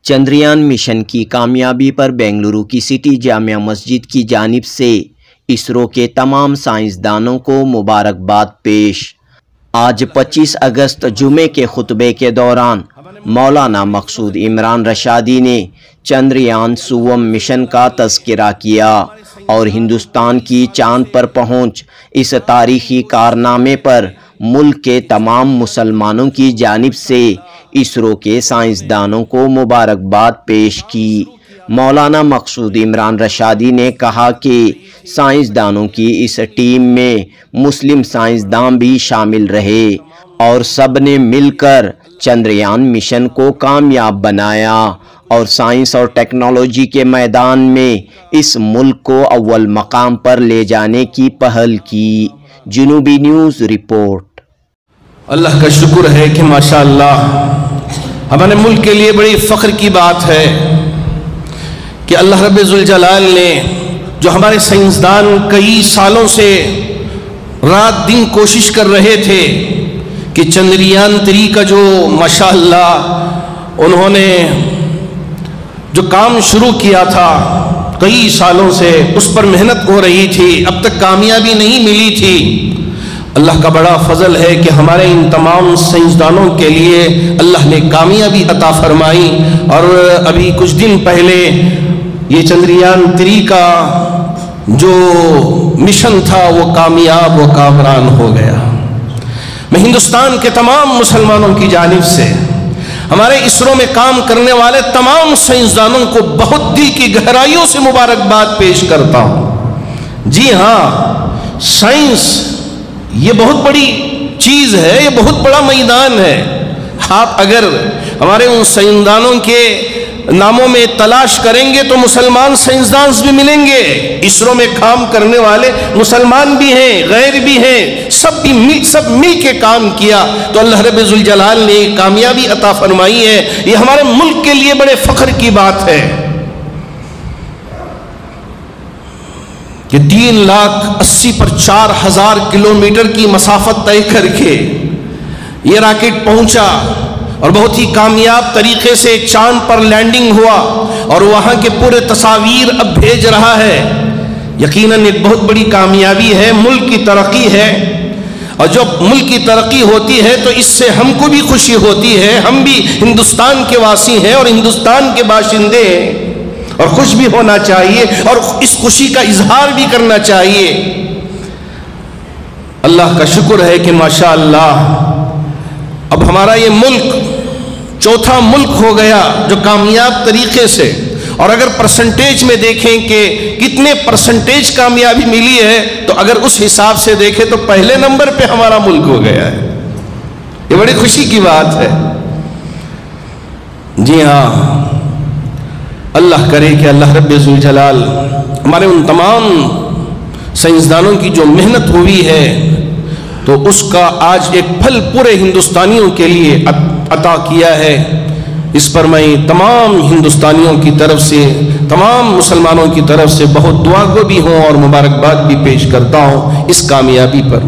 Chandrayaan mission کی کامیابی پر بنگلورو کی سٹی جامع مسجد کی جانب سے اسرو کے تمام سائنسدانوں کو مبارکباد پیش۔ آج 25 اگست جمعے کے خطبے کے دوران مولانا مقصود عمران رشادی نے چندریان سوم مشن کا تذکرہ کیا اور ہندوستان کی چاند پر پہنچ اس تاریخی کارنامے پر ملک کے تمام مسلمانوں کی جانب سے اسرو کے سائنسدانوں کو مبارکباد پیش کی۔ مولانا مقصود عمران رشادی نے کہا کہ سائنسدانوں کی اس ٹیم میں مسلم سائنسدان بھی شامل رہے اور سب نے مل کر چندریان مشن کو کامیاب بنایا اور سائنس اور ٹیکنالوجی کے میدان میں اس ملک کو اول مقام پر لے جانے کی پہل کی۔ جنوبی نیوز رپورٹ۔ اللہ کا شکر ہے کہ ماشاءاللہ ہمارے ملک کے لیے بڑی فخر کی بات ہے کہ اللہ رب ذوالجلال نے جو ہمارے سائنسدان کئی سالوں سے رات دن کوشش کر رہے تھے کہ چندریان 3 کا جو ماشاءاللہ انہوں نے جو کام شروع کیا تھا کئی سالوں سے اس پر محنت ہو رہی تھی، اب تک کامیابی نہیں ملی تھی۔ اللہ کا بڑا فضل ہے کہ ہمارے ان تمام سائنسدانوں کے لیے اللہ نے کامیابی عطا فرمائی اور ابھی کچھ دن پہلے یہ چندریان 3 کا جو مشن تھا وہ کامیاب و کامران ہو گیا۔ میں ہندوستان کے تمام مسلمانوں کی جانب سے ہمارے اسرو میں کام کرنے والے تمام سائنسدانوں کو بہت دل کی گہرائیوں سے مبارکباد پیش کرتا ہوں۔ جی ہاں، سائنس یہ بہت بڑی چیز ہے، یہ بہت بڑا میدان ہے۔ آپ اگر ہمارے ان سائنسدانوں کے ناموں میں تلاش کریں گے تو مسلمان سائنسدان بھی ملیں گے۔ اسرو میں کام کرنے والے مسلمان بھی ہیں، غیر بھی ہیں، سب مل کے کام کیا تو اللہ رب ذوالجلال نے کامیابی عطا فرمائی ہے۔ یہ ہمارے ملک کے لیے بڑے فخر کی بات ہے کہ 3,80,000 پر 4,000 کلومیٹر کی مسافت طے کر کے یہ راکٹ پہنچا اور بہت ہی کامیاب طریقے سے چاند پر لینڈنگ ہوا اور وہاں کے پورے تصاویر اب بھیج رہا ہے۔ یقیناً ایک بہت بڑی کامیابی ہے، ملک کی ترقی ہے، اور جب ملک کی ترقی ہوتی ہے تو اس سے ہم کو بھی خوشی ہوتی ہے۔ ہم بھی ہندوستان کے واسی ہیں اور ہندوستان کے باشندے ہیں اور خوش بھی ہونا چاہیے اور اس خوشی کا اظہار بھی کرنا چاہیے۔ اللہ کا شکر ہے کہ ماشاءاللہ اب ہمارا یہ ملک 4تھا ملک ہو گیا جو کامیاب طریقے سے، اور اگر پرسنٹیج میں دیکھیں کہ کتنے پرسنٹیج کامیابی ملی ہے تو اگر اس حساب سے دیکھیں تو پہلے نمبر پہ ہمارا ملک ہو گیا ہے۔ یہ بڑی خوشی کی بات ہے۔ جی ہاں، اللہ کرے کہ اللہ رب ذوالجلال ہمارے ان تمام سائنسدانوں کی جو محنت ہوئی ہے تو اس کا آج ایک پھل پورے ہندوستانیوں کے لیے عطا کیا ہے۔ اس پر میں تمام ہندوستانیوں کی طرف سے، تمام مسلمانوں کی طرف سے بہت دعا گو بھی ہوں اور مبارکباد بھی پیش کرتا ہوں اس کامیابی پر۔